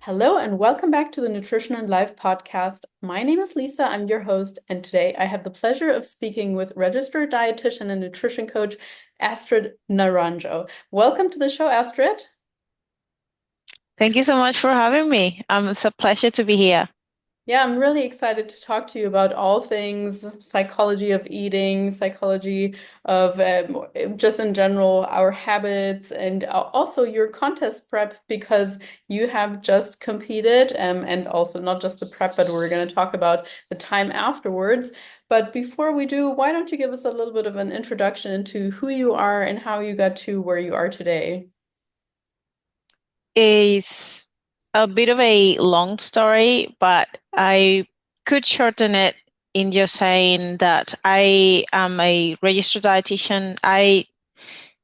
Hello and welcome back to the Nutrition and Life podcast. My name is Lisa, I'm your host, and today I have the pleasure of speaking with registered dietitian and nutrition coach Astrid Naranjo. Welcome to the show, Astrid. Thank you so much for having me. It's a pleasure to be here. Yeah, I'm really excited to talk to you about all things psychology of eating, psychology of just in general, our habits, and also your contest prep because you have just competed, and also not just the prep, but we're going to talk about the time afterwards. But before we do, why don't you give us a little bit of an introduction into who you are and how you got to where you are today? It's a bit of a long story, but I could shorten it in just saying that I am a registered dietitian. I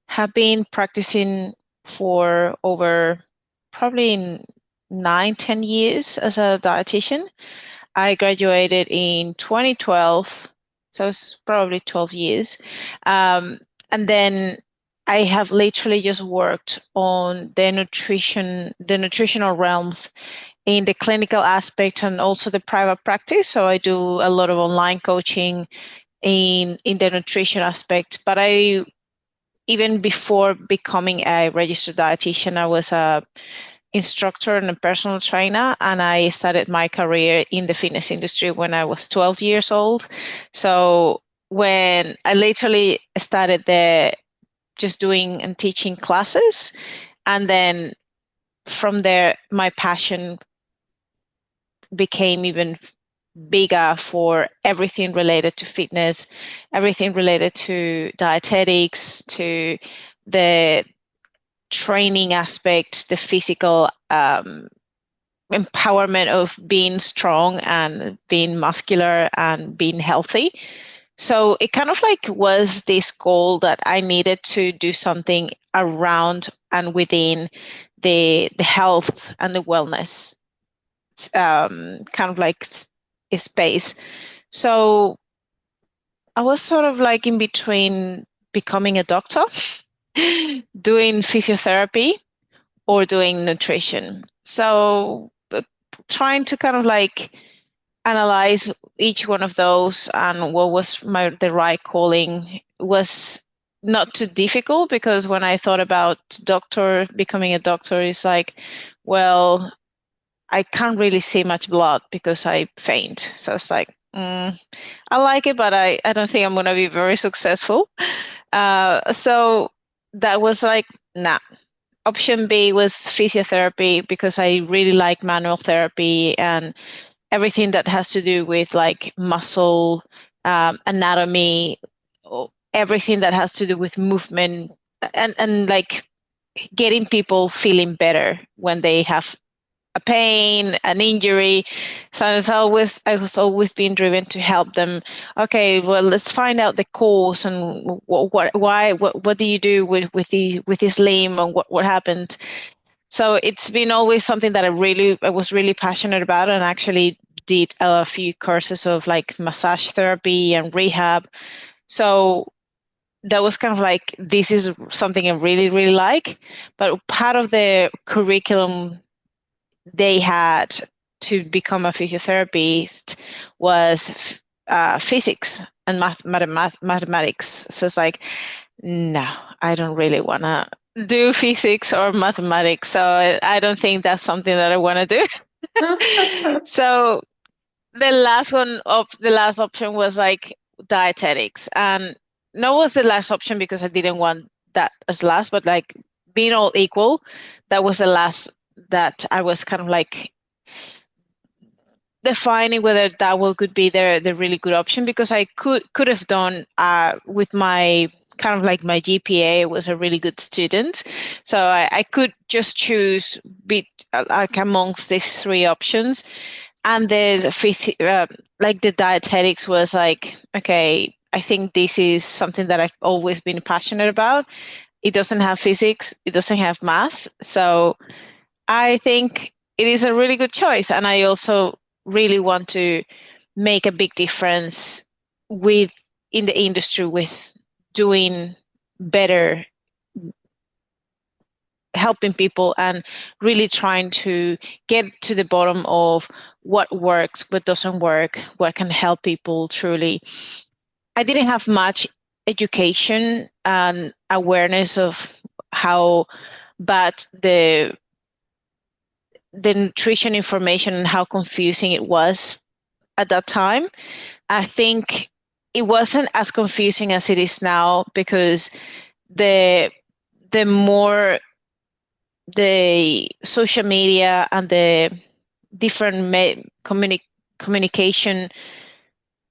have been practicing for over probably 9, 10 years as a dietitian. I graduated in 2012, so it's probably 12 years. And then I have literally just worked on the nutritional realms in the clinical aspect and also the private practice. So I do a lot of online coaching in the nutrition aspect. But even before becoming a registered dietitian, I was a instructor and a personal trainer, and I started my career in the fitness industry when I was 12 years old. So when I literally started just doing and teaching classes, and then from there, my passion became even bigger for everything related to fitness, everything related to dietetics, to the training aspect, the physical empowerment of being strong and being muscular and being healthy. So it kind of like was this goal that I needed to do something around and within the health and the wellness kind of like space. So I was sort of like in between becoming a doctor, doing physiotherapy, or doing nutrition. So trying to kind of like analyze each one of those and what was the right calling was not too difficult, because when I thought about becoming a doctor, it's like, well, I can't really see much blood because I faint. So it's like, I like it, but I don't think I'm going to be very successful. So that was like, nah. Option B was physiotherapy, because I really like manual therapy and everything that has to do with like muscle, anatomy, everything that has to do with movement, and like getting people feeling better when they have a pain, an injury. So I was always being driven to help them. Okay, well, let's find out the cause and what do you do with this limb, and what happened. So it's been always something that I was really passionate about, and actually did a few courses of like massage therapy and rehab. So that was kind of like, this is something I really, really like. But part of the curriculum they had to become a physiotherapist was physics and mathematics. So it's like, no, I don't really want to do physics or mathematics. So I don't think that's something that I want to do. So the last option was like dietetics. And no was the last option because I didn't want that as last, but like being all equal, that was the last that I was kind of like defining whether that one could be the really good option, because I could have done with my kind of like my GPA was a really good student, so I could just choose like amongst these three options. And the fifth, like the dietetics was like, okay, I think this is something that I've always been passionate about. It doesn't have physics, it doesn't have math, so I think it is a really good choice. And I also really want to make a big difference with in the industry with doing better helping people and really trying to get to the bottom of what works, what doesn't work, what can help people truly. I didn't have much education and awareness of how bad the nutrition information and how confusing it was at that time. I think it wasn't as confusing as it is now, because the the more the social media and the different communication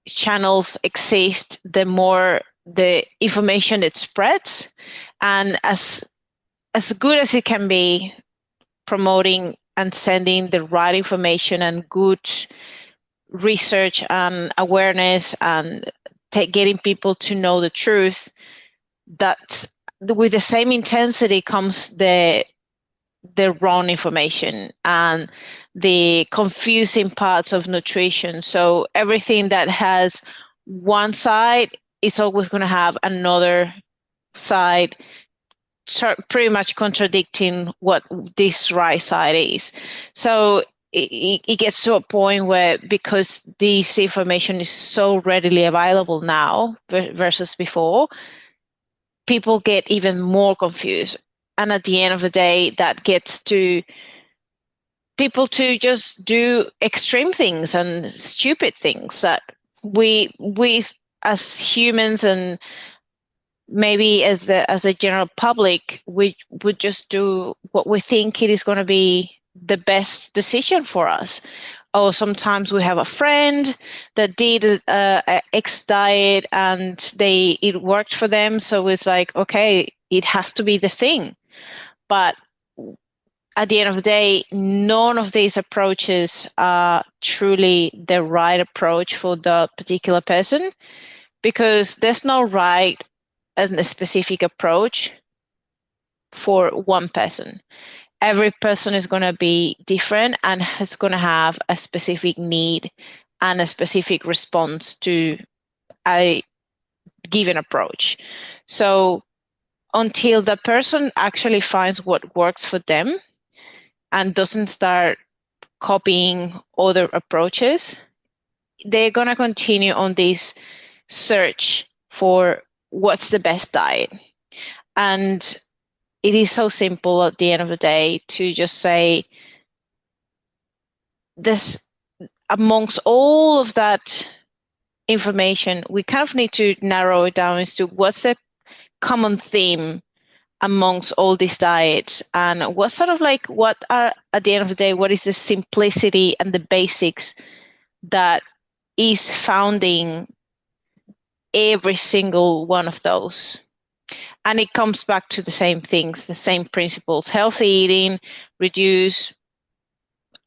channels exist, the more the information it spreads. And as good as it can be, promoting and sending the right information and good research and awareness and getting people to know the truth, that with the same intensity comes the wrong information and the confusing parts of nutrition. So everything that has one side is always going to have another side, pretty much contradicting what this right side is. So it gets to a point where, because this information is so readily available now versus before, people get even more confused. And at the end of the day, that gets to people to just do extreme things and stupid things that we as humans, and maybe as a general public, we would just do what we think it is going to be the best decision for us. Or sometimes we have a friend that did a X diet and it worked for them, so it's like, okay, it has to be the thing. But at the end of the day, none of these approaches are truly the right approach for the particular person, because there's no right and a specific approach for one person. Every person is going to be different and is going to have a specific need and a specific response to a given approach. So until the person actually finds what works for them and doesn't start copying other approaches, they're going to continue on this search for what's the best diet. And it is so simple at the end of the day to just say, this, amongst all of that information, we kind of need to narrow it down as to what's the common theme amongst all these diets, and what sort of like, what are, at the end of the day, what is the simplicity and the basics that is founding every single one of those. And it comes back to the same things, the same principles: healthy eating, reduce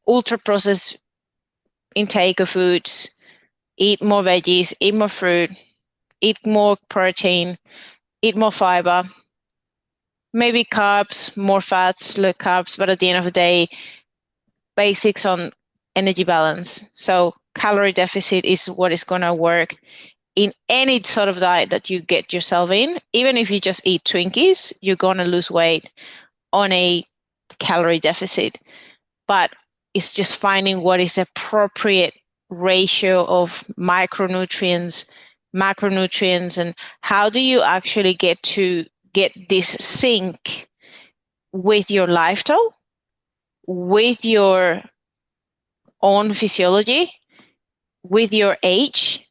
ultra processed intake of foods, eat more veggies, eat more fruit, eat more protein, eat more fiber, maybe carbs, more fats, low carbs, but at the end of the day, basics on energy balance. So calorie deficit is what is going to work in any sort of diet that you get yourself in. Even if you just eat Twinkies, you're going to lose weight on a calorie deficit. But it's just finding what is the appropriate ratio of micronutrients, macronutrients, and how do you actually get this sync with your lifestyle, with your own physiology, with your age,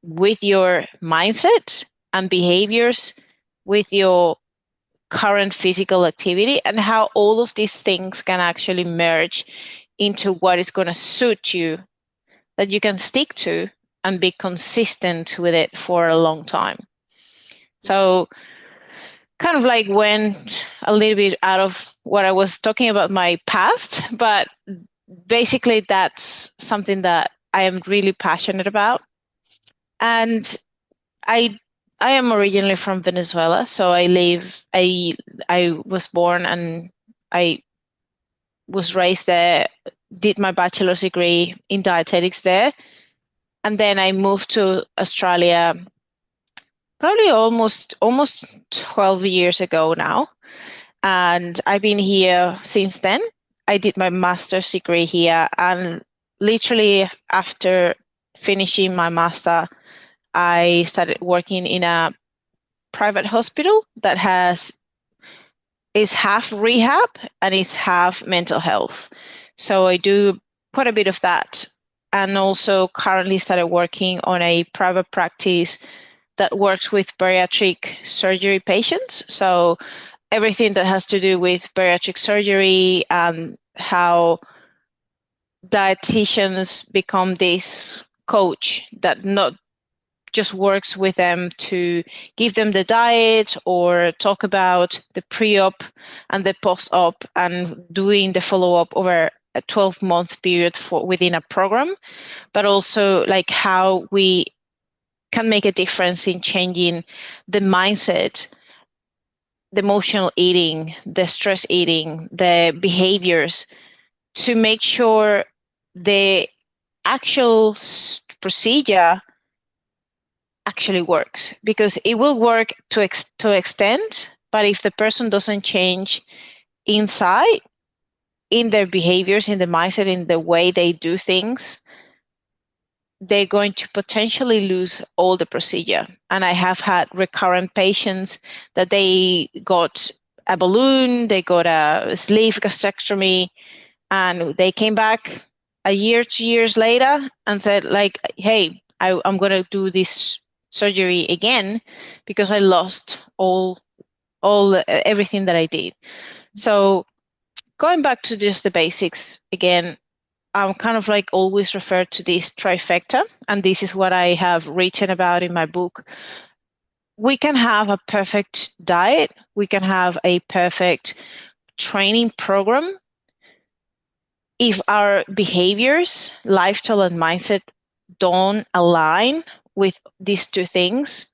with your mindset and behaviors, with your current physical activity, and how all of these things can actually merge into what is going to suit you, that you can stick to and be consistent with it for a long time. So kind of like went a little bit out of what I was talking about my past, but basically that's something that I am really passionate about. And I am originally from Venezuela, so I was born and I was raised there, did my bachelor's degree in dietetics there, and then I moved to Australia probably almost 12 years ago now. and I've been here since then. I did my master's degree here, and literally after finishing my master, I started working in a private hospital that has is half rehab and is half mental health. So I do quite a bit of that, and also currently started working on a private practice that works with bariatric surgery patients. So everything that has to do with bariatric surgery and how dietitians become this coach that not just works with them to give them the diet or talk about the pre-op and the post-op and doing the follow-up over a 12-month period for within a program, but also like how we can make a difference in changing the mindset, the emotional eating, the stress eating, the behaviors to make sure the actual procedure actually works, because it will work to extent, but if the person doesn't change inside in their behaviors, in the mindset, in the way they do things, they're going to potentially lose all the procedure. And I have had recurrent patients that they got a balloon, they got a sleeve gastrectomy, and they came back a year, 2 years later and said like, hey, I'm going to do this surgery again because I lost all everything that I did. So going back to just the basics again, I'm kind of like always refer to this trifecta, and this is what I have written about in my book. We can have a perfect diet, we can have a perfect training program. If our behaviors, lifestyle, and mindset don't align with these two things,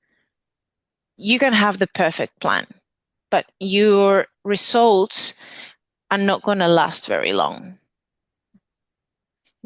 you can have the perfect plan, but your results are not going to last very long.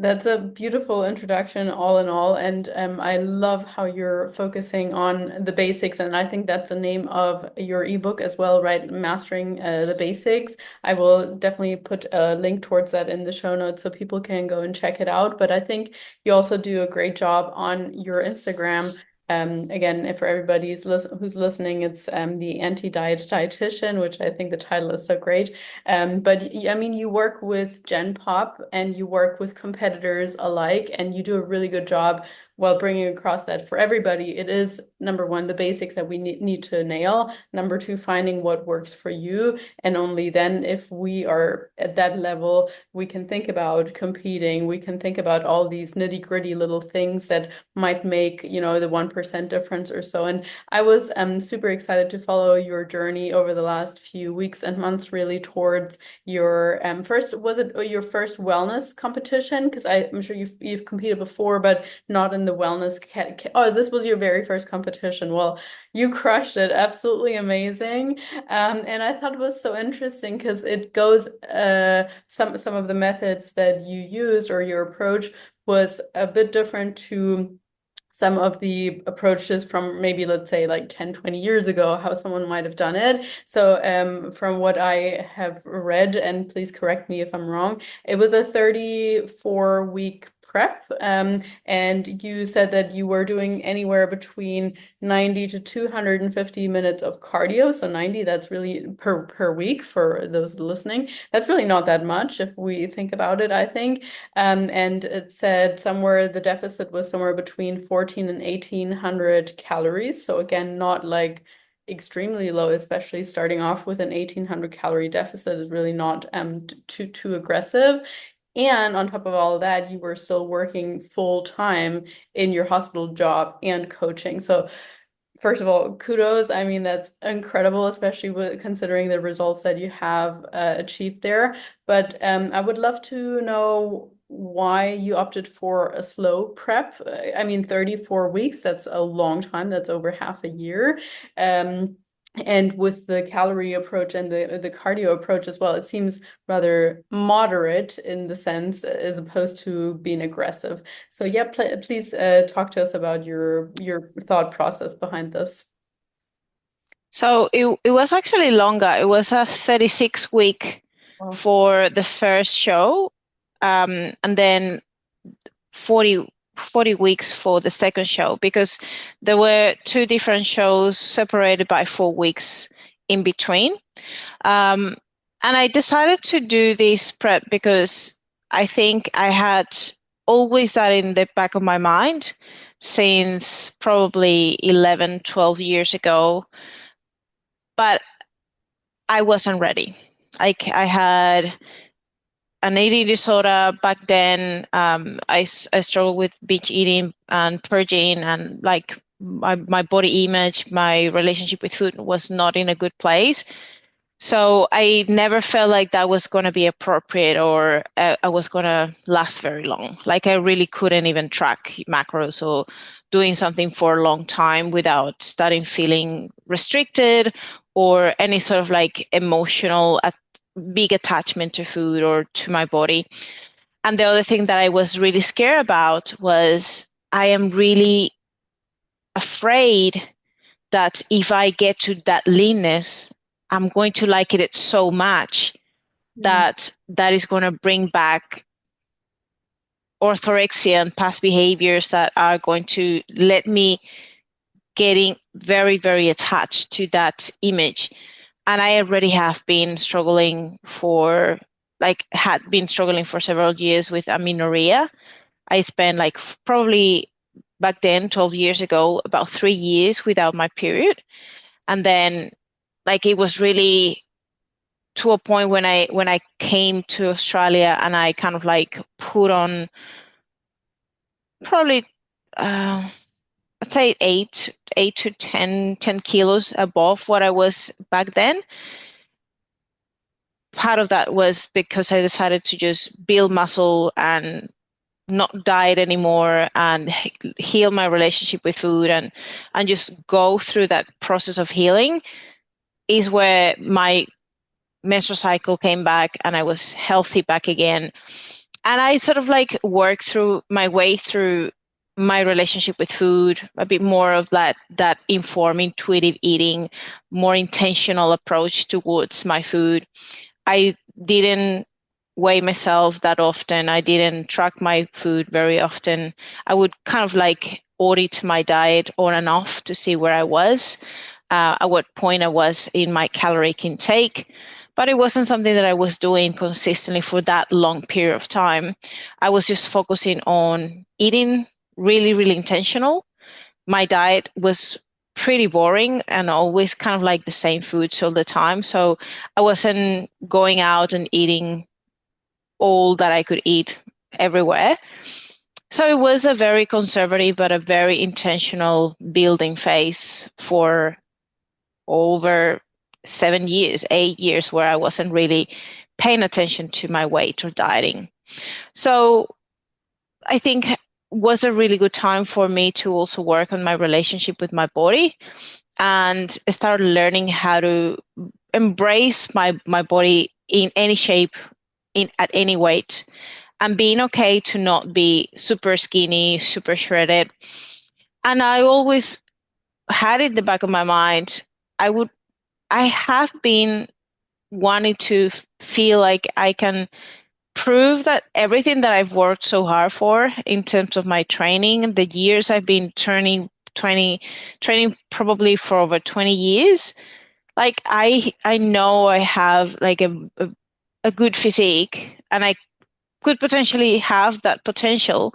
That's a beautiful introduction, all in all, and I love how you're focusing on the basics, and I think that's the name of your ebook as well, right? Mastering the basics. I will definitely put a link towards that in the show notes so people can go and check it out. But I think you also do a great job on your Instagram. Again, if for everybody who's listening, it's the anti-diet dietitian, which I think the title is so great. But I mean, you work with Gen Pop and you work with competitors alike, and you do a really good job while bringing across that for everybody. It is number one, the basics that we need to nail. Number two, finding what works for you. And only then, if we are at that level, we can think about competing. We can think about all these nitty-gritty little things that might make, the 1% difference or so. And I was super excited to follow your journey over the last few weeks and months, really towards your first, was it your first wellness competition? Because I'm sure you've competed before, but not in the wellness oh, this was your very first competition. Well, you crushed it. Absolutely amazing. And I thought it was so interesting because it goes some of the methods that you used or your approach was a bit different to some of the approaches from maybe, let's say, like 10, 20 years ago, how someone might have done it. So from what I have read, and please correct me if I'm wrong, it was a 34-week prep. And you said that you were doing anywhere between 90 to 250 minutes of cardio. So 90, that's really per week for those listening. That's really not that much if we think about it, I think. And it said somewhere the deficit was somewhere between 14 and 1800 calories. So again, not like extremely low, especially starting off with an 1800 calorie deficit is really not too aggressive. And on top of all of that, you were still working full time in your hospital job and coaching. So first of all, kudos. I mean, that's incredible, especially with considering the results that you have achieved there. But I would love to know why you opted for a slow prep. I mean, 34 weeks, that's a long time. That's over half a year. Um, and with the calorie approach and the cardio approach as well, it seems rather moderate in the sense as opposed to being aggressive. So yeah, please talk to us about your thought process behind this. So it was actually longer. It was a 36 week Wow. for the first show, and then 40, 40 weeks for the second show because there were two different shows separated by 4 weeks in between. Um, and I decided to do this prep because I think I had always that in the back of my mind since probably 11, 12 years ago, but I wasn't ready. I had an eating disorder back then. I struggled with binge eating and purging, and like my body image, my relationship with food was not in a good place. So I never felt like that was going to be appropriate or I was going to last very long. Like I really couldn't even track macros or doing something for a long time without starting feeling restricted or any sort of like emotional big attachment to food or to my body. And the other thing that I was really scared about was I am really afraid that if I get to that leanness, I'm going to like it so much Mm, that that is going to bring back orthorexia and past behaviors that are going to let me getting very, very attached to that image. And I already have been struggling for had been struggling for several years with amenorrhea. I spent like probably back then, 12 years ago, about 3 years without my period. And then like it was really to a point when I came to Australia and I kind of like put on probably I'd say 8 to 10 kilos above what I was back then. Part of that was because I decided to just build muscle and not diet anymore and heal my relationship with food and just go through that process of healing is where my menstrual cycle came back and I was healthy back again. And I sort of like worked through my way through my relationship with food, a bit more of that informed intuitive eating, more intentional approach towards my food. I didn't weigh myself that often. I didn't track my food very often. I would kind of like audit my diet on and off to see where I was, at what point I was in my caloric intake. But it wasn't something that I was doing consistently for that long period of time. I was just focusing on eating really, really intentional. My diet was pretty boring and always kind of like the same foods all the time. So I wasn't going out and eating all that I could eat everywhere. So it was a very conservative but a very intentional building phase for over 7 years, 8 years, where I wasn't really paying attention to my weight or dieting. So I think was a really good time for me to also work on my relationship with my body and start learning how to embrace my body in any shape, in at any weight, and being okay to not be super skinny, super shredded. And I always had in the back of my mind, I would I have been wanting to feel like I can prove that everything that I've worked so hard for in terms of my training, the years I've been training probably for over 20 years, like I know I have like a good physique and I could potentially have that potential,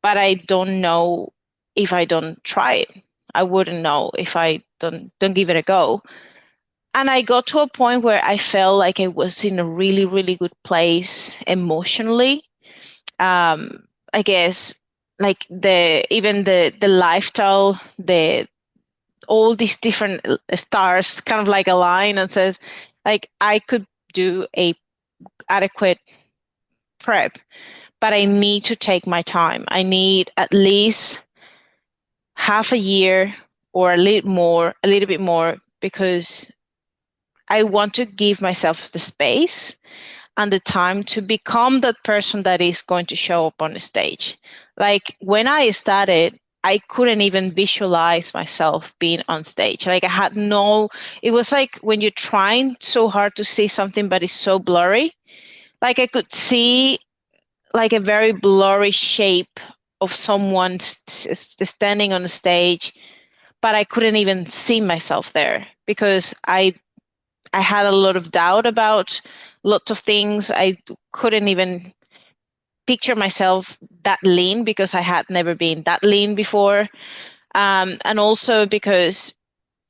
but I don't know if I don't try it. I wouldn't know if I don't give it a go. And I got to a point where I felt like I was in a really, really good place emotionally. I guess like the lifestyle, the all these different stars kind of like align and says like I could do a adequate prep, but I need to take my time. I need at least half a year or a little bit more, because I want to give myself the space and the time to become that person that is going to show up on the stage. Like when I started, I couldn't even visualize myself being on stage. Like I had no, it was like when you're trying so hard to see something, but it's so blurry. Like I could see like a very blurry shape of someone standing on the stage, but I couldn't even see myself there because I had a lot of doubt about lots of things. I couldn't even picture myself that lean because I had never been that lean before. And also because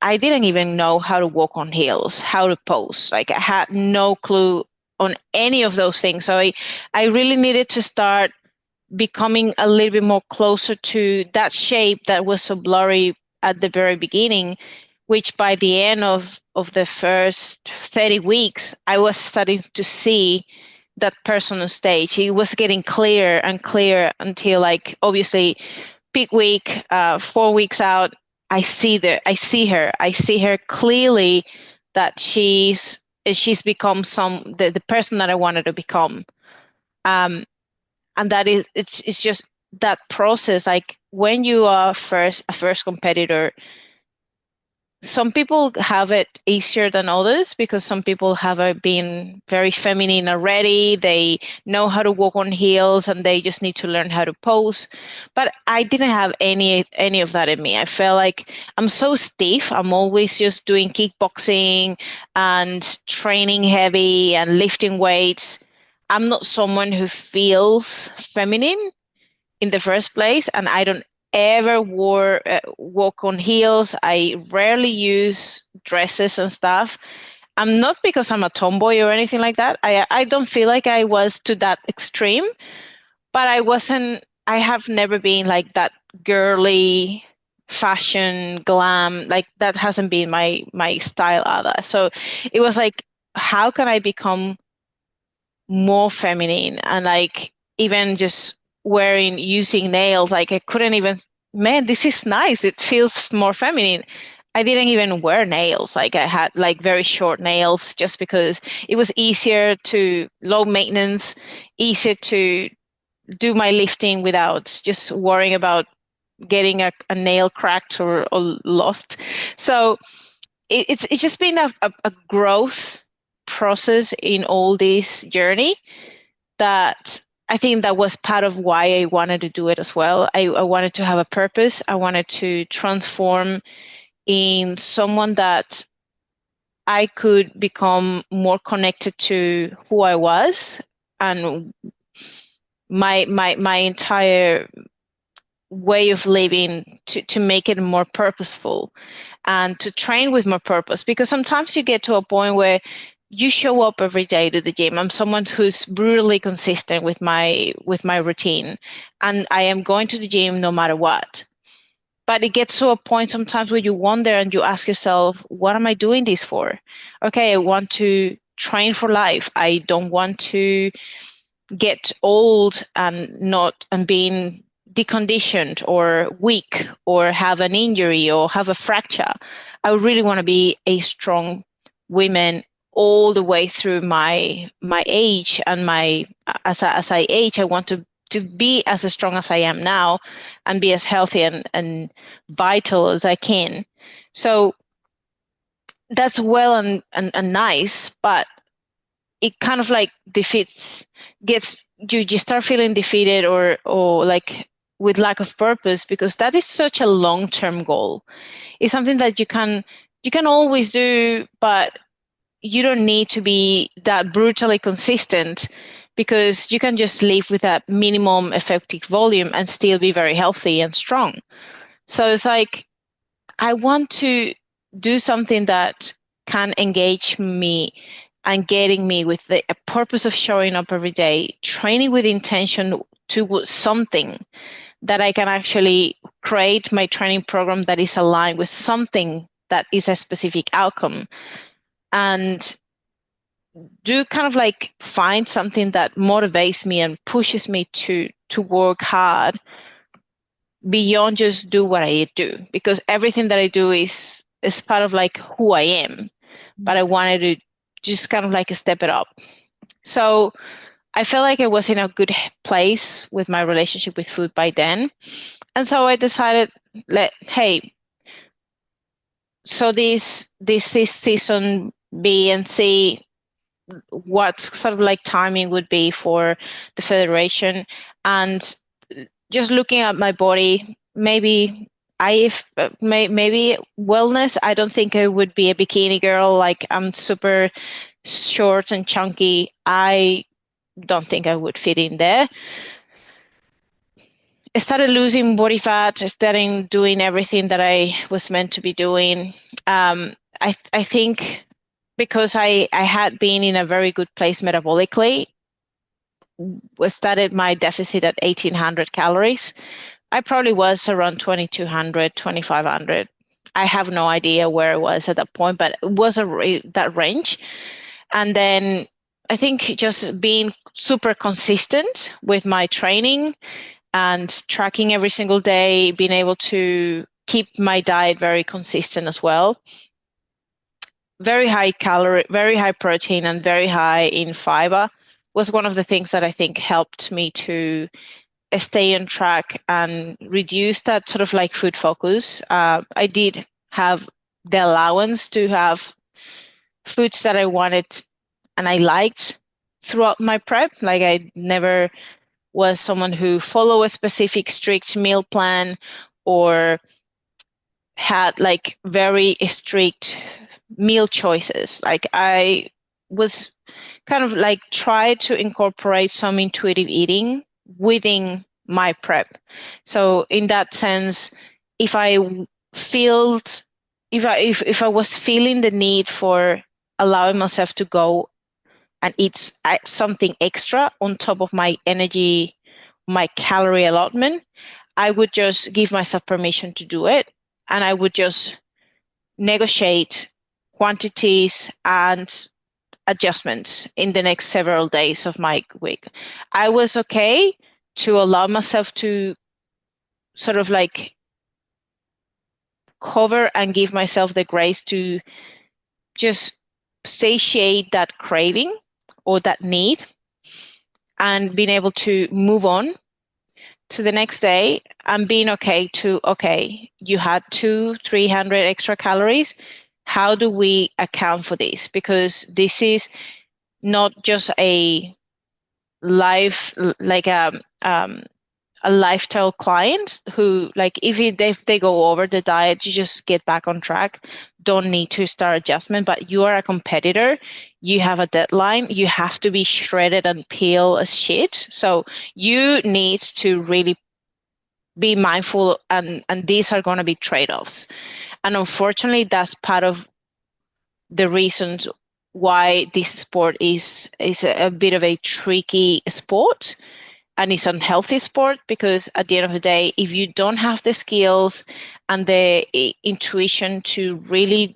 I didn't even know how to walk on heels, how to pose. Like I had no clue on any of those things. So I really needed to start becoming a little bit more closer to that shape that was so blurry at the very beginning, which by the end of the first 30 weeks, I was starting to see that person on stage. It was getting clearer and clearer until like obviously peak week, 4 weeks out, I see her clearly that she's become the person that I wanted to become. Um, and that is it's just that process. Like when you are a first competitor, some people have it easier than others because some people have been very feminine already. They know how to walk on heels and they just need to learn how to pose. But I didn't have any of that in me. I felt like I'm so stiff. I'm always just doing kickboxing and training heavy and lifting weights. I'm not someone who feels feminine in the first place, and I don't ever walk on heels. I rarely use dresses and stuff. I'm not because I'm a tomboy or anything like that. I don't feel like I was to that extreme, but I wasn't. I have never been like that girly fashion glam. Like that hasn't been my style either. So it was like, how can I become more feminine and like even just using nails, like I couldn't even, man, this is nice, it feels more feminine. I didn't even wear nails. Like I had like very short nails just because it was easier to low maintenance, easier to do my lifting without just worrying about getting a nail cracked or lost. So it's just been a growth process in all this journey that I think that was part of why I wanted to do it as well. I wanted to have a purpose. I wanted to transform in someone that I could become more connected to who I was and my entire way of living to make it more purposeful and to train with more purpose, because sometimes you get to a point where you show up every day to the gym. I'm someone who's brutally consistent with my routine, and I am going to the gym no matter what. But it gets to a point sometimes where you wonder and you ask yourself, what am I doing this for? Okay, I want to train for life. I don't want to get old and not and being deconditioned or weak or have an injury or have a fracture. I really want to be a strong woman all the way through my age and my as I age. I want to be as strong as I am now and be as healthy and vital as I can. So that's well and nice, but it kind of like defeats gets you start feeling defeated or like with lack of purpose, because that is such a long-term goal. It's something that you can always do, but you don't need to be that brutally consistent, because you can just live with that minimum effective volume and still be very healthy and strong. So it's like I want to do something that can engage me and getting me with a purpose of showing up every day, training with intention to something that I can actually create my training program that is aligned with something that is a specific outcome, and do kind of like find something that motivates me and pushes me to work hard beyond just do what I do, because everything that I do is part of like who I am, but I wanted to just kind of like step it up. So I felt like I was in a good place with my relationship with food by then. And so I decided, hey, so this season B and C, what sort of like timing would be for the federation, and just looking at my body, maybe maybe wellness. I don't think I would be a bikini girl. Like, I'm super short and chunky. I don't think I would fit in there. I started losing body fat, starting doing everything that I was meant to be doing. I think because I had been in a very good place metabolically, we started my deficit at 1,800 calories. I probably was around 2,200, 2,500. I have no idea where I was at that point, but it was that range. And then I think just being super consistent with my training and tracking every single day, being able to keep my diet very consistent as well. Very high calorie, very high protein, and very high in fiber was one of the things that I think helped me to stay on track and reduce that sort of like food focus. I did have the allowance to have foods that I wanted and I liked throughout my prep. Like, I never was someone who followed a specific strict meal plan or had like very strict meal choices. Like, I was kind of like try to incorporate some intuitive eating within my prep. So in that sense, if I felt if I was feeling the need for allowing myself to go and eat something extra on top of my energy, my calorie allotment, I would just give myself permission to do it. And I would just negotiate quantities and adjustments in the next several days of my week. I was okay to allow myself to sort of like cover and give myself the grace to just satiate that craving or that need and being able to move on to the next day and being okay to, okay, you had 200-300 extra calories. How do we account for this? Because this is not just a life, like a lifestyle client who, like, if they go over the diet, you just get back on track, don't need to start adjustment. But you are a competitor, you have a deadline, you have to be shredded and peel as shit, so you need to really be mindful, and these are going to be trade-offs. And unfortunately, that's part of the reasons why this sport is a bit of a tricky sport, and it's unhealthy sport, because at the end of the day, if you don't have the skills and the intuition to really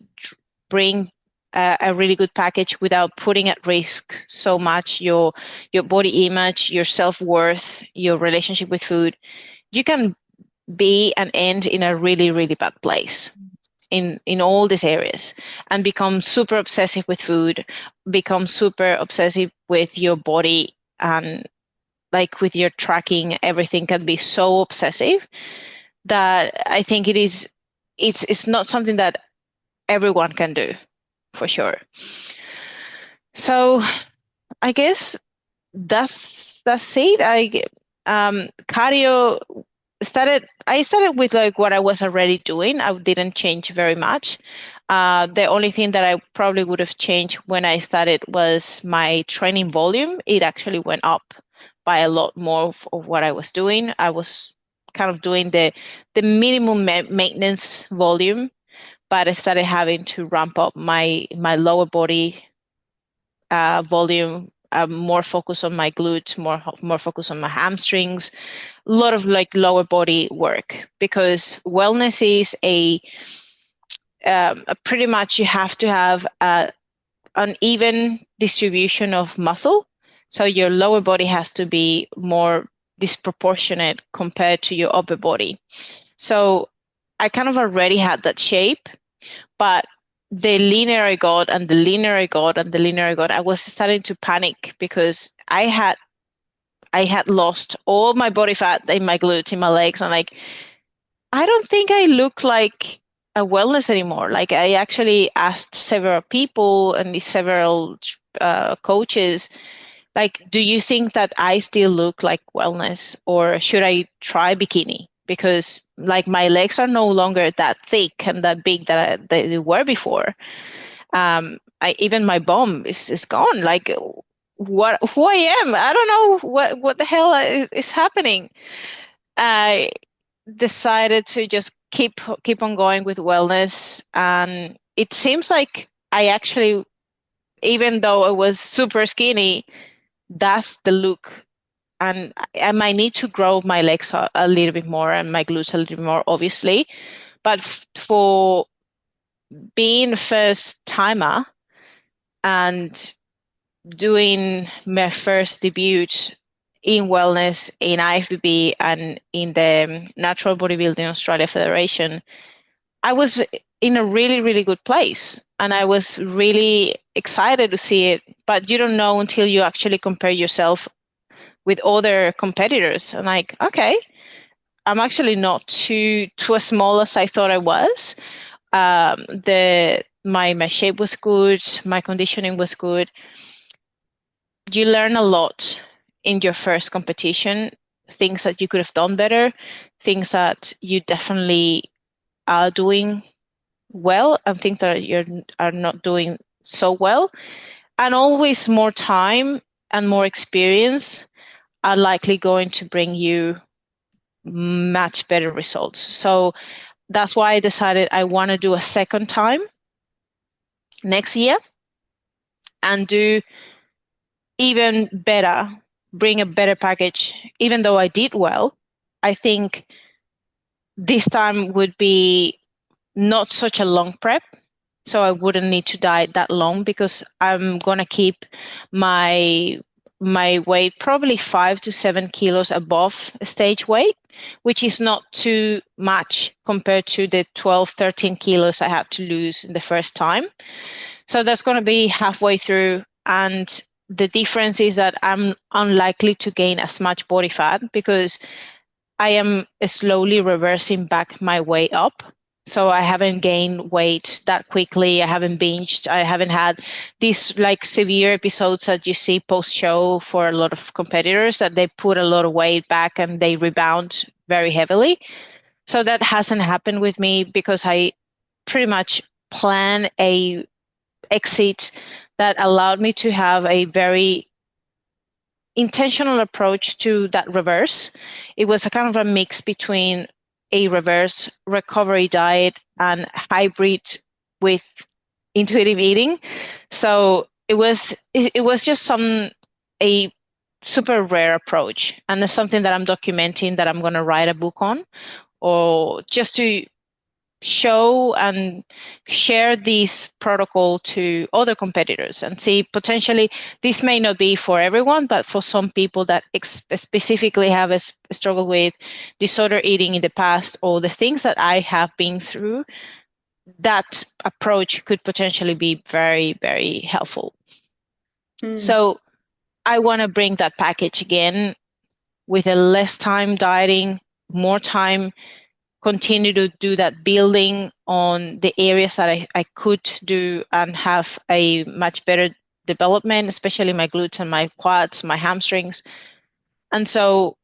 bring a really good package without putting at risk so much your body image, your self-worth, your relationship with food, you can be and end in a really, really bad place in all these areas, and become super obsessive with food, become super obsessive with your body, and like with your tracking, everything can be so obsessive that I think it's not something that everyone can do, for sure. So I guess that's it. Cardio I started with like what I was already doing. I didn't change very much. The only thing that I probably would have changed when I started was my training volume. It actually went up by a lot more of what I was doing. I was kind of doing the minimum maintenance volume, but I started having to ramp up my lower body volume, more focus on my glutes, more focus on my hamstrings, a lot of like lower body work, because wellness is a pretty much you have to have an even distribution of muscle. So your lower body has to be more disproportionate compared to your upper body. So I kind of already had that shape, but the leaner I got and the leaner I got and the leaner I got, I was starting to panic because I had I had lost all my body fat in my glutes, in my legs, and like I don't think I look like a wellness anymore. Like I actually asked several people and several coaches, like, do you think that I still look like wellness, or should I try bikini? Because like my legs are no longer that thick and that big that they were before. Even my bum is gone. Like what who I am, I don't know what the hell is happening. I decided to just keep on going with wellness, and it seems like I actually, even though I was super skinny, that's the look. And I might need to grow my legs a little bit more and my glutes a little bit more, obviously. But for being a first timer and doing my first debut in wellness in IFBB and in the Natural Bodybuilding Australia Federation, I was in a really, really good place. And I was really excited to see it. But you don't know until you actually compare yourself with other competitors. And like, okay, I'm actually not too as small as I thought I was. The my shape was good, my conditioning was good. You learn a lot in your first competition, things that you could have done better, things that you definitely are doing well, and things that you are not doing so well. And always more time and more experience are likely going to bring you much better results. So that's why I decided I want to do a second time next year and do even better, bring a better package. Even though I did well, I think this time would be not such a long prep. So I wouldn't need to diet that long because I'm gonna keep my my weight probably 5 to 7 kilos above stage weight, which is not too much compared to the 12, 13 kilos I had to lose in the first time. So that's going to be halfway through. And the difference is that I'm unlikely to gain as much body fat because I am slowly reversing back my way up. So I haven't gained weight that quickly. I haven't binged. I haven't had these like severe episodes that you see post show for a lot of competitors that they put a lot of weight back and they rebound very heavily. So that hasn't happened with me because I pretty much plan a exit that allowed me to have a very intentional approach to that reverse. It was a kind of a mix between a reverse recovery diet and hybrid with intuitive eating. So it was just a super rare approach, and it's something that I'm documenting that I'm going to write a book on, or just to show and share this protocol to other competitors and see potentially this may not be for everyone, but for some people that specifically have a struggle with disorder eating in the past or the things that I have been through, that approach could potentially be very, very helpful. Mm. So I want to bring that package again with a less time dieting, more time continue to do that building on the areas that I could do and have a much better development, especially my glutes and my quads, my hamstrings. And so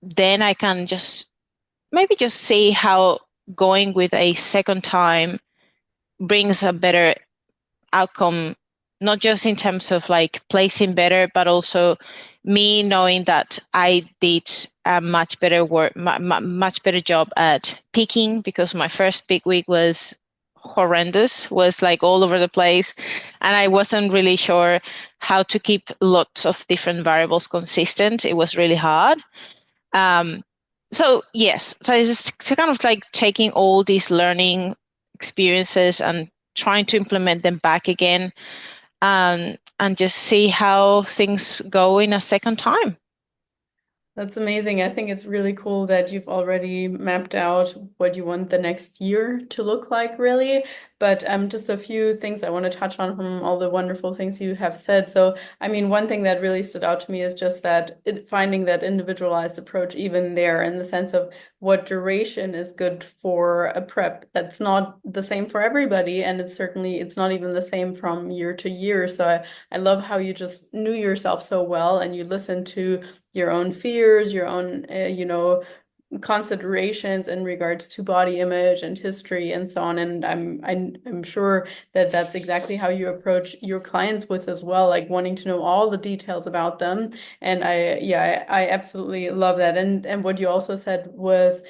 then I can just maybe just see how going with a second time brings a better outcome, not just in terms of like placing better, but also me knowing that I did a much better work, much better job at peaking because my first peak week was horrendous, was like all over the place, and I wasn't really sure how to keep lots of different variables consistent. It was really hard. Um, so yes, so it's kind of like taking all these learning experiences and trying to implement them back again, and just see how things go in a second time. That's amazing. I think it's really cool that you've already mapped out what you want the next year to look like, really. but just a few things I want to touch on from all the wonderful things you have said. So, I mean, one thing that really stood out to me is just that finding that individualized approach even there in the sense of what duration is good for a prep. That's not the same for everybody, and it's not even the same from year to year. So I love how you just knew yourself so well and you listened to your own fears, your own, considerations in regards to body image and history and so on. And I'm sure that that's exactly how you approach your clients with as well, like wanting to know all the details about them. And I absolutely love that. And what you also said was,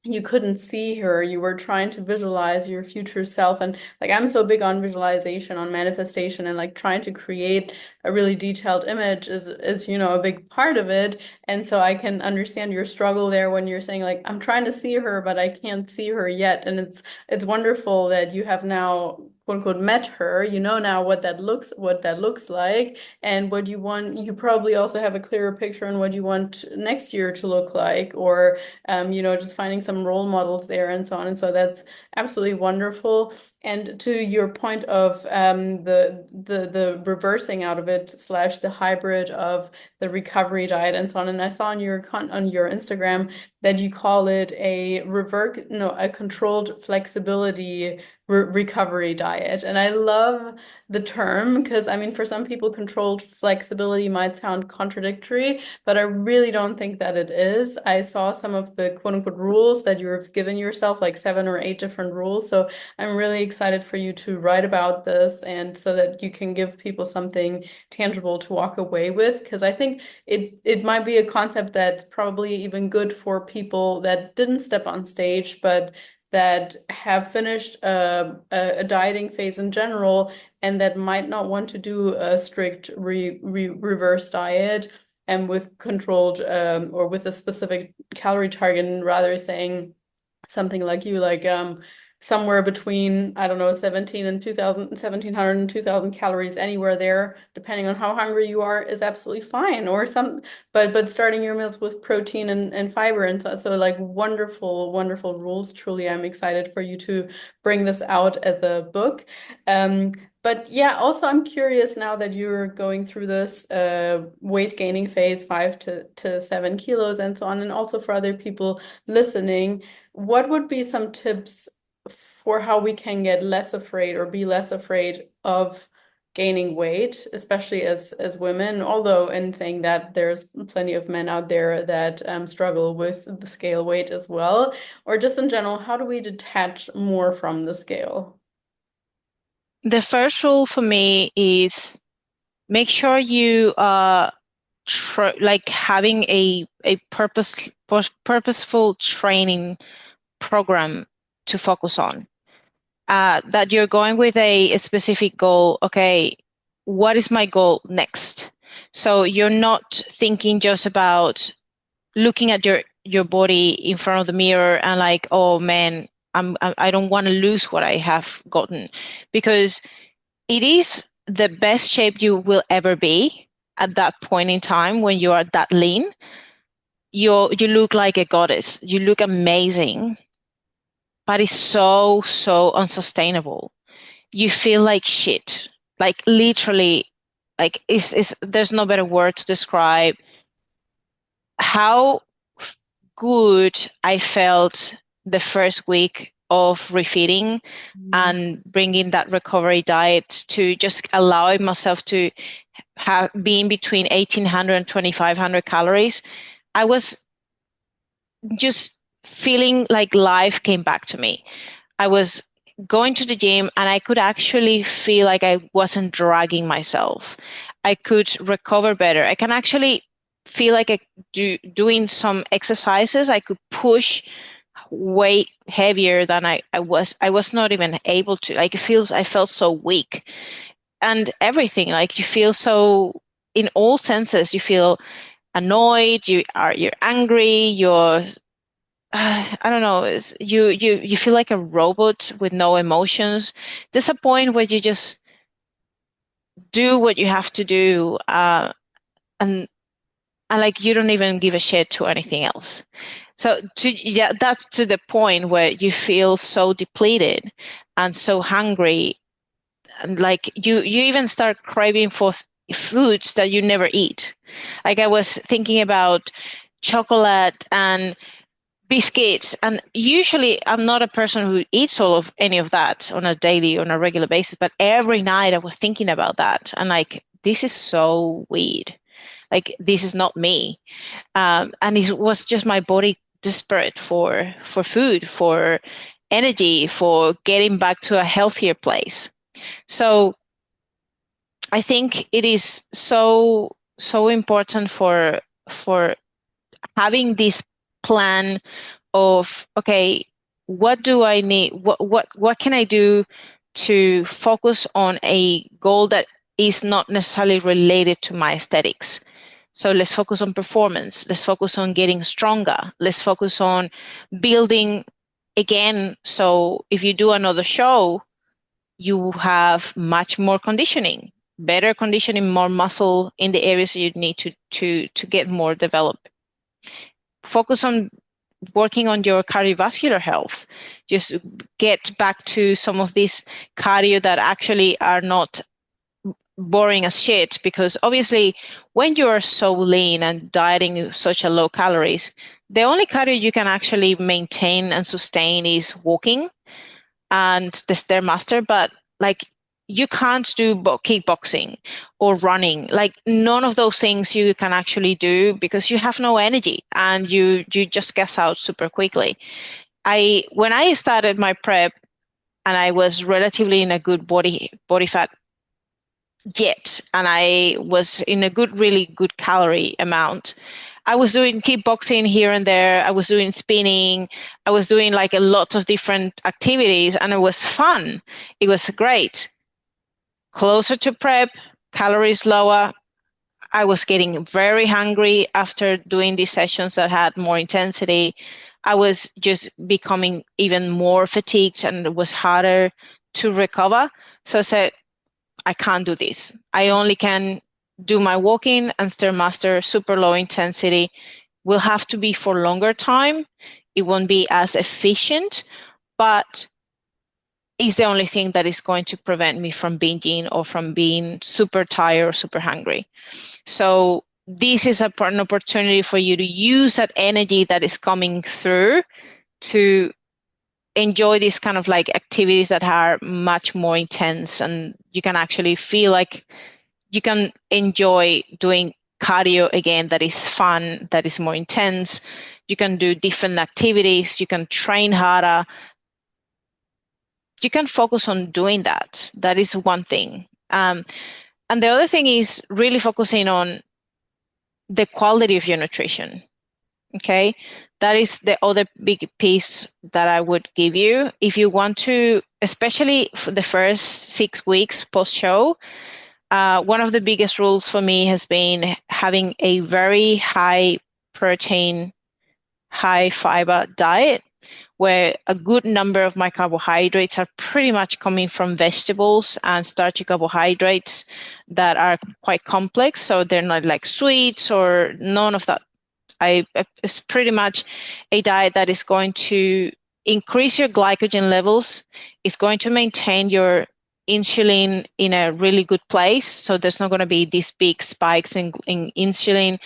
you couldn't see her. You were trying to visualize your future self. And like, I'm so big on visualization, on manifestation, and like trying to create a really detailed image is, a big part of it. And so I can understand your struggle there when you're saying like, I'm trying to see her, but I can't see her yet. And it's wonderful that you have now, quote unquote, met her. You know now what that looks like and what you want. You probably also have a clearer picture on what you want next year to look like, or just finding some role models there and so on. And so that's absolutely wonderful. And to your point of the reversing out of it slash the hybrid of the recovery diet and so on. And I saw on your Instagram that you call it a controlled flexibility recovery diet. And I love the term because I mean, for some people, controlled flexibility might sound contradictory, but I really don't think that it is. I saw some of the quote unquote rules that you've given yourself, like 7 or 8 different rules. So I'm really excited for you to write about this and so that you can give people something tangible to walk away with. Because I think it might be a concept that's probably even good for people that didn't step on stage, but that have finished a dieting phase in general and that might not want to do a strict reverse diet and with controlled or with a specific calorie target, and rather saying something like you like somewhere between, I don't know, 17 and 2000, 1700 and 2000 calories, anywhere there, depending on how hungry you are, is absolutely fine. Or but starting your meals with protein and fiber. And so like wonderful, wonderful rules. Truly, I'm excited for you to bring this out as a book. Um, but yeah, also I'm curious now that you're going through this weight gaining phase, 5 to 7 kilos and so on, and also for other people listening, what would be some tips for how we can get less afraid or be less afraid of gaining weight, especially as women? Although, in saying that, there's plenty of men out there that struggle with the scale weight as well. Or just in general, how do we detach more from the scale? The first rule for me is make sure you are tr like having a purposeful training program to focus on. That you're going with a specific goal. Okay, what is my goal next? So you're not thinking just about looking at your body in front of the mirror and like, oh man, I don't want to lose what I have gotten, because it is the best shape you will ever be at that point in time when you are that lean. You look like a goddess. You look amazing, but it's so unsustainable. You feel like shit. Like literally, like is there's no better word to describe how good I felt the first week of refeeding Mm. and bringing that recovery diet to just allowing myself to have being between 1800 and 2500 calories. I was just feeling like life came back to me. I was going to the gym and I could actually feel like I wasn't dragging myself. I could recover better. I can actually feel like doing some exercises. I could push way heavier than I was not even able to. Like I felt so weak and everything. Like you feel so in all senses. You feel annoyed, you're angry, you're I don't know, you feel like a robot with no emotions. There's a point where you just do what you have to do, and like you don't even give a shit to anything else. So yeah, that's to the point where you feel so depleted and so hungry, and like you even start craving for foods that you never eat. Like I was thinking about chocolate and biscuits, and usually I'm not a person who eats all of any of that on a daily, on a regular basis, but every night I was thinking about that, and like, this is so weird. Like, this is not me. And it was just my body desperate for food, for energy, for getting back to a healthier place. So I think it is so important for having this plan of, okay, what do I need? What can I do to focus on a goal that is not necessarily related to my aesthetics? So let's focus on performance. Let's focus on getting stronger. Let's focus on building again. So if you do another show, you have much more conditioning, better conditioning, more muscle in the areas you need to get more developed. Focus on working on your cardiovascular health. Just get back to some of these cardio that actually are not boring as shit, because obviously when you are so lean and dieting such a low calories, the only cardio you can actually maintain and sustain is walking and the stairmaster. But like, you can't do kickboxing or running. Like, none of those things you can actually do because you have no energy and you just gas out super quickly. When I started my prep and I was relatively in a good body fat yet, and I was in a really good calorie amount, I was doing kickboxing here and there. I was doing spinning. I was doing like a lot of different activities, and it was fun. It was great. Closer to prep, calories lower. I was getting very hungry after doing these sessions that had more intensity. I was just becoming even more fatigued, and it was harder to recover. So I said, I can't do this. I only can do my walking and stairmaster, super low intensity. Will have to be for longer time. It won't be as efficient, but it's the only thing that is going to prevent me from binging or from being super tired or super hungry. So this is an opportunity for you to use that energy that is coming through to enjoy these kind of like activities that are much more intense, and you can actually feel like you can enjoy doing cardio again that is fun, that is more intense. You can do different activities, you can train harder, you can focus on doing that. That is one thing. And the other thing is really focusing on the quality of your nutrition. Okay, that is the other big piece that I would give you. If you want to, especially for the first 6 weeks post-show, one of the biggest rules for me has been having a very high protein, high fiber diet, where a good number of my carbohydrates are pretty much coming from vegetables and starchy carbohydrates that are quite complex. So they're not like sweets or none of that. It's pretty much a diet that is going to increase your glycogen levels. It's going to maintain your insulin in a really good place. So there's not going to be these big spikes in insulin,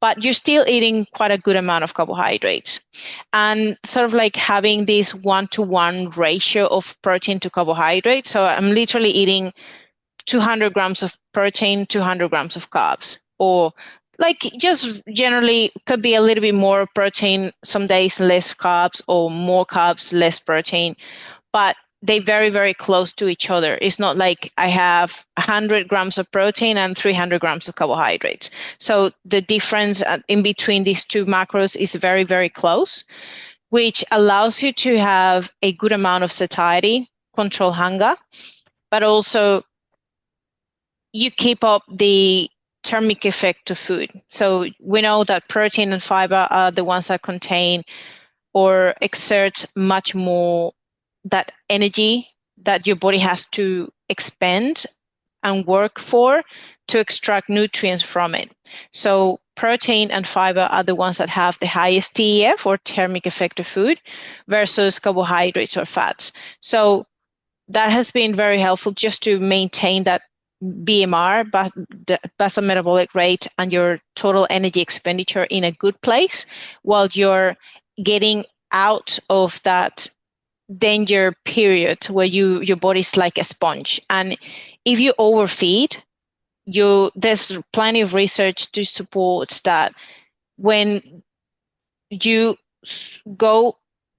but you're still eating quite a good amount of carbohydrates. And sort of like having this 1-to-1 ratio of protein to carbohydrate. So I'm literally eating 200 grams of protein, 200 grams of carbs, or like just generally could be a little bit more protein, some days less carbs, or more carbs, less protein, but they very, very close to each other. It's not like I have 100 grams of protein and 300 grams of carbohydrates. So the difference in between these two macros is very, very close, which allows you to have a good amount of satiety, control hunger, but also you keep up the thermic effect of food. So we know that protein and fiber are the ones that contain or exert much more that energy that your body has to expend and work for to extract nutrients from it. So protein and fiber are the ones that have the highest TEF, or thermic effect of food, versus carbohydrates or fats. So that has been very helpful just to maintain that BMR, but the basal metabolic rate, and your total energy expenditure in a good place, while you're getting out of that danger period where your body's like a sponge. And if you overfeed, there's plenty of research to support that when you go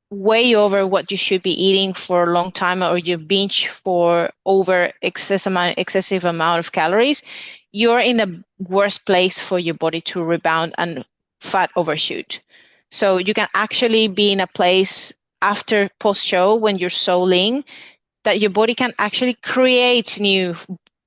way over what you should be eating for a long time, or you binge for over excessive amount of calories, you're in a worse place for your body to rebound and fat overshoot. So you can actually be in a place after post show, when you're so lean, that your body can actually create new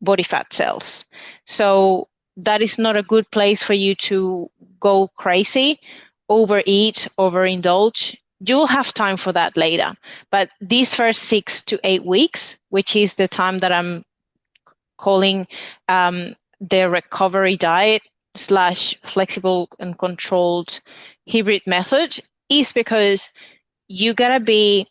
body fat cells. So that is not a good place for you to go crazy, overeat, overindulge. You'll have time for that later. But these first 6 to 8 weeks, which is the time that I'm calling the recovery diet / flexible and controlled hybrid method, is because you gotta be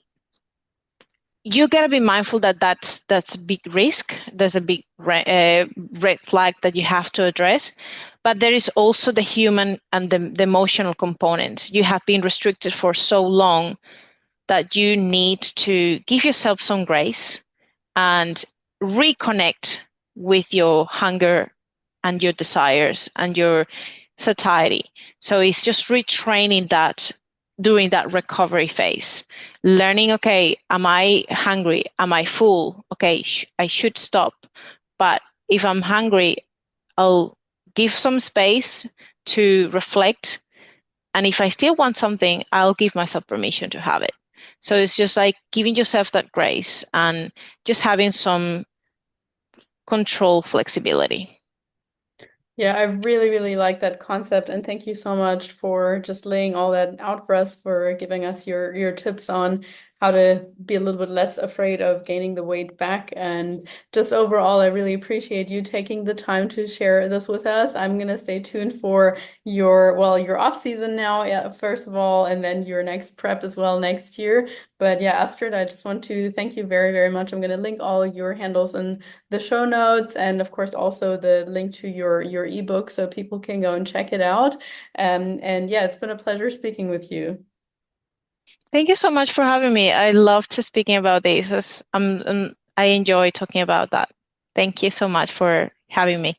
mindful that that's a big risk. There's a big red flag that you have to address. But there is also the human and the emotional component. You have been restricted for so long that you need to give yourself some grace and reconnect with your hunger and your desires and your satiety. So it's just retraining that during that recovery phase, learning, okay, am I hungry? Am I full? Okay, I should stop. But if I'm hungry, I'll give some space to reflect. And if I still want something, I'll give myself permission to have it. So it's just like giving yourself that grace and just having some control flexibility. Yeah, I really, really like that concept, and thank you so much for just laying all that out for us, for giving us your tips on how to be a little bit less afraid of gaining the weight back. And just overall, I really appreciate you taking the time to share this with us. I'm gonna stay tuned for your off season now, yeah, first of all, and then your next prep as well next year. But yeah, Astrid, I just want to thank you very, very much. I'm gonna link all your handles in the show notes, and of course also the link to your ebook so people can go and check it out. And yeah, it's been a pleasure speaking with you. Thank you so much for having me. I loved speaking about this. I enjoy talking about that. Thank you so much for having me.